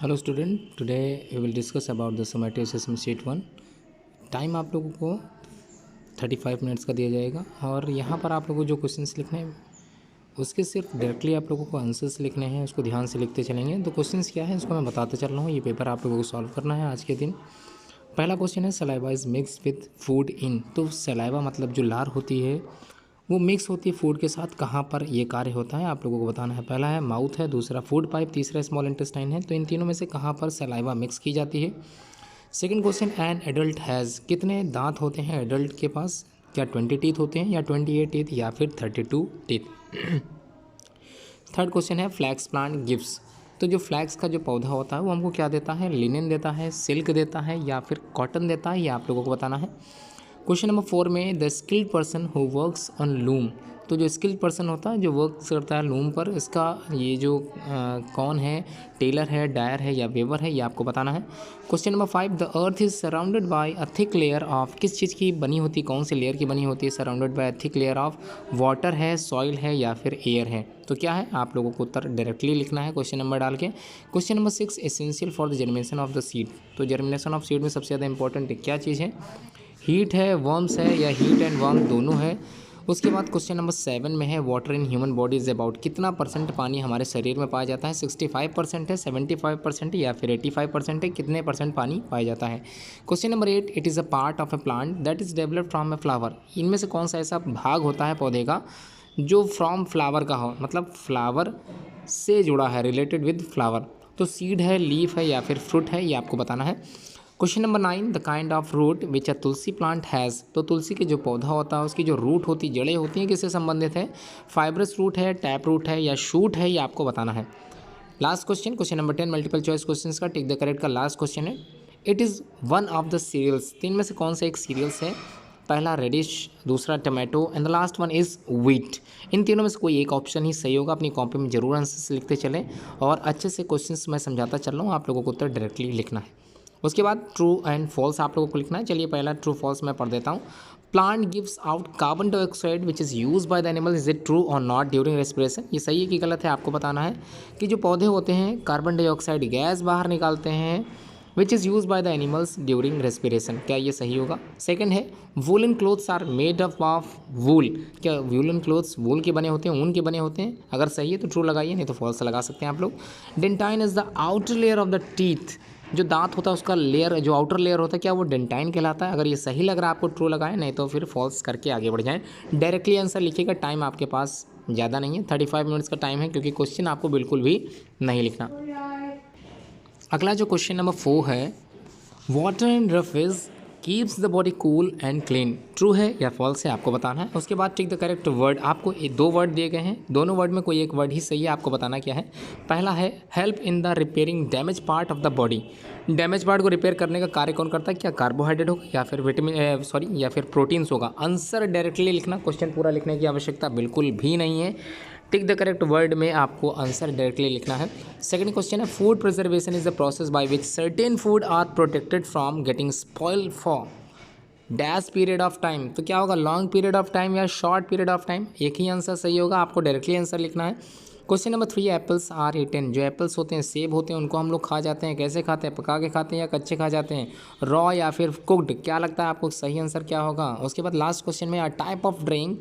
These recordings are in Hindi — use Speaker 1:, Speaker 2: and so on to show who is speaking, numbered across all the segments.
Speaker 1: Hello student, today we will discuss about the summative assessment sheet 1। Time आप लोगों को 35 मिनट्स का दिया जाएगा और यहाँ पर आप लोगों को जो क्वेश्चंस लिखने हैं उसके सिर्फ डायरेक्टली आप लोगों को आंसर्स लिखने हैं। उसको ध्यान से लिखते चलेंगे। तो क्वेश्चंस क्या है उसको मैं बताते चल रहा हूँ। ये पेपर आप लोगों को सॉल्व करना है आज के दिन। पहला क्वेश्चन है saliva is mix with food in. तो सलाइवा मतलब जो लार होती है वो मिक्स होती है फूड के साथ। कहाँ पर ये कार्य होता है आप लोगों को बताना है। पहला है माउथ है, दूसरा फूड पाइप, तीसरा स्मॉल इंटेस्टाइन है। तो इन तीनों में से कहाँ पर सलाइवा मिक्स की जाती है। Second question, an adult has, कितने दांत होते हैं एडल्ट के पास। क्या 20 टीथ होते हैं या 28 टीथ या फिर 32 टीथ। थर्ड क्वेश्चन है फ्लैक्स प्लांट गिव्स। तो जो फ्लैक्स का जो पौधा होता है वो हमको क्या देता है, लिनेन देता है, सिल्क देता है या फिर कॉटन देता है, ये आप लोगों को बताना है। क्वेश्चन नंबर 4 में the skilled person who works on loom. तो जो स्किल्ड पर्सन होता है जो वर्क करता है लूम पर, इसका ये जो कौन है, टेलर है, डायर है या वेवर है, ये आपको बताना है। Question number 5, the earth is surrounded by a thick layer of. किस चीज़ की बनी होती है, कौन से लेयर की बनी होती है, surrounded by a thick layer of. Water है, सॉइल है या फिर एयर है। तो क्या है आप लोगों को उत्तर डायरेक्टली लिखना है क्वेश्चन नंबर डाल के। Question number 6, essential for the germination of the seed. तो जर्मिनेशन ऑफ सीड में सबसे ज़्यादा इंपॉर्टेंट क्या चीज़ है, हीट है, वर्म्स है या हीट एंड वर्म दोनों है। उसके बाद क्वेश्चन नंबर 7 में है water in human body is about. कितना परसेंट पानी हमारे शरीर में पाया जाता है, 65% है, 75% है या फिर 85% है, कितने परसेंट पानी पाया जाता है। Question number 8, it is a part of A plant that is developed from a flower. इनमें से कौन सा ऐसा भाग होता है पौधे का जो फ्रॉम फ्लावर का हो, मतलब फ्लावर से जुड़ा है, रिलेटेड विद फ्लावर। तो सीड है, लीफ है या फिर फ्रूट है, ये आपको बताना है। Question number 9, the kind of root which a tulsi plant has. तो तुलसी के जो पौधा होता है उसकी जो रूट होती, जड़ें होती हैं, किससे संबंधित है, फाइब्रस रूट है, टैप रूट है या शूट है, ये आपको बताना है। Last question, question number 10 multiple choice question का टिक द करेक्ट का लास्ट क्वेश्चन है, it is one of the cereals. तीन में से कौन सा एक सीरियल्स है। पहला रेडिश, दूसरा tomato and the last one is wheat. इन तीनों में से कोई एक ऑप्शन ही सही होगा। अपनी कॉपी में जरूर आंसर्स लिखते चलें और अच्छे से क्वेश्चंस मैं समझाता चल रहा हूँ, आप लोगों को उत्तर डायरेक्टली लिखना है। उसके बाद ट्रू एंड फॉल्स आप लोगों को लिखना है। चलिए पहला ट्रू फॉल्स मैं पढ़ देता हूँ। Plant gives out carbon dioxide which is use by the animal, is it true और नॉट ड्यूरिंग रेस्पिरेशन। ये सही है कि गलत है आपको बताना है। कि जो पौधे होते हैं कार्बन डाइऑक्साइड गैस बाहर निकालते हैं which is use by the animals during respiration, क्या ये सही होगा। सेकंड है woollen clothes are made up of wool. क्या वूलन क्लोथ्स वूल के बने होते हैं, ऊन के बने होते हैं। अगर सही है तो ट्रू लगाइए, नहीं तो फॉल्स लगा सकते हैं आप लोग। Dentine is the outer layer of the teeth. जो दांत होता है उसका लेयर, जो आउटर लेयर होता है, क्या वो डेंटाइन कहलाता है। अगर ये सही लग रहा है आपको ट्रू लगाएं, नहीं तो फिर फॉल्स करके आगे बढ़ जाएं। डायरेक्टली आंसर लिखिएगा, टाइम आपके पास ज़्यादा नहीं है, 35 मिनट्स का टाइम है, क्योंकि क्वेश्चन आपको बिल्कुल भी नहीं लिखना। अगला जो क्वेश्चन नंबर 4 है, water and rough is keeps the body cool and clean. True है या फॉल्स है आपको बताना है। उसके बाद टिक द करेक्ट वर्ड। आपको दो वर्ड दिए गए हैं, दोनों वर्ड में कोई एक वर्ड ही सही है, आपको बताना क्या है। पहला है help in the repairing damage part of the body. Damage part को रिपेयर करने का कार्य कौन करता है, क्या कार्बोहाइड्रेट होगा या फिर विटामिन या फिर प्रोटीन्स होगा। आंसर डायरेक्टली लिखना, क्वेश्चन पूरा लिखने की आवश्यकता बिल्कुल भी नहीं है। टिक द करेक्ट वर्ड में आपको आंसर डायरेक्टली लिखना है। सेकंड क्वेश्चन है food preservation is the process by which certain food are protected from getting spoil for dash period of time. तो क्या होगा, लॉन्ग पीरियड ऑफ टाइम या शॉर्ट पीरियड ऑफ टाइम। एक ही आंसर सही होगा, आपको डायरेक्टली आंसर लिखना है। Question number 3, apples are eaten. जो एप्पल्स होते हैं, सेब होते हैं, उनको हम लोग खा जाते हैं। कैसे खाते हैं, पका के खाते हैं या कच्चे खा जाते हैं, रॉ या फिर कुक्ड। क्या लगता है आपको सही आंसर क्या होगा। उसके बाद लास्ट क्वेश्चन में, a type of drink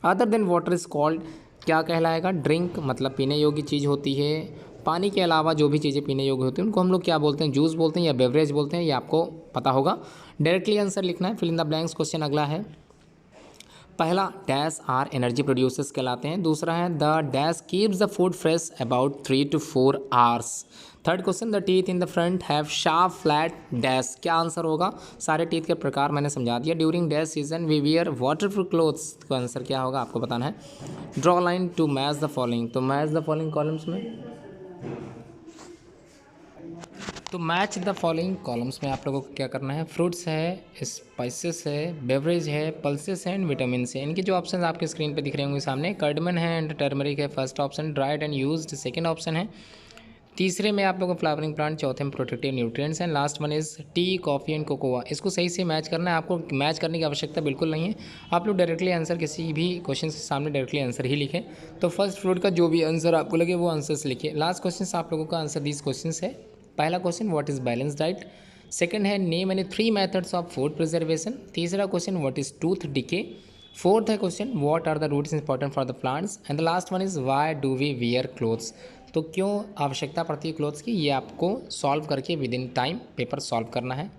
Speaker 1: other than water is called, क्या कहलाएगा। ड्रिंक मतलब पीने योग्य चीज़ होती है, पानी के अलावा जो भी चीज़ें पीने योग्य होती हैं उनको हम लोग क्या बोलते हैं, जूस बोलते हैं या बेवरेज बोलते हैं, ये आपको पता होगा। डायरेक्टली आंसर लिखना है। Fill in the blanks. Question अगला है, पहला डैश आर एनर्जी प्रोड्यूसर्स कहलाते हैं। दूसरा है the dash keeps the food fresh about 3 to 4 hours। Third question, the teeth in the front have sharp flat dash. क्या आंसर होगा। सारे टीथ के प्रकार मैंने समझा दिया। During dash season we wear waterproof clothes, तो आंसर क्या होगा आपको बताना है। Draw line to match the following. तो मैच द फॉलोइंग कॉलम्स में, तो मैच द फॉलोइंग कॉलम्स में आप लोगों को क्या करना है। फ्रूट्स है, स्पाइसेस है, बेवरेज है, पल्सेस है एंड विटामिन है। इनके जो ऑप्शन आपके स्क्रीन पे दिख रहे होंगे सामने, कार्डमन है एंड टर्मरिक है first option, dried and used second option है। तीसरे में आप लोगों को फ्लावरिंग प्लांट, चौथे में protective nutrients and last one is T, coffee and cocoa. इसको सही से मैच करना है। आपको मैच करने की आवश्यकता बिल्कुल नहीं है। आप लोग डायरेक्टली आंसर किसी भी क्वेश्चन के सामने डायरेक्टली आंसर ही लिखें। तो फर्स्ट फ्रूट का जो भी आंसर आपको लगे वो आंसर्स लिखिए। लास्ट क्वेश्चन आप लोगों का आंसर दीज क्वेश्चन है पहला question what is balance diet, second है name any 3 methods of food preservation, तीसरा question what is tooth decay, fourth है question what are the roots important for the plants and the last one is why do we wear clothes. तो क्यों आवश्यकता पड़ती है क्लोथ्स की, ये आपको सॉल्व करके with in time paper solve करना है।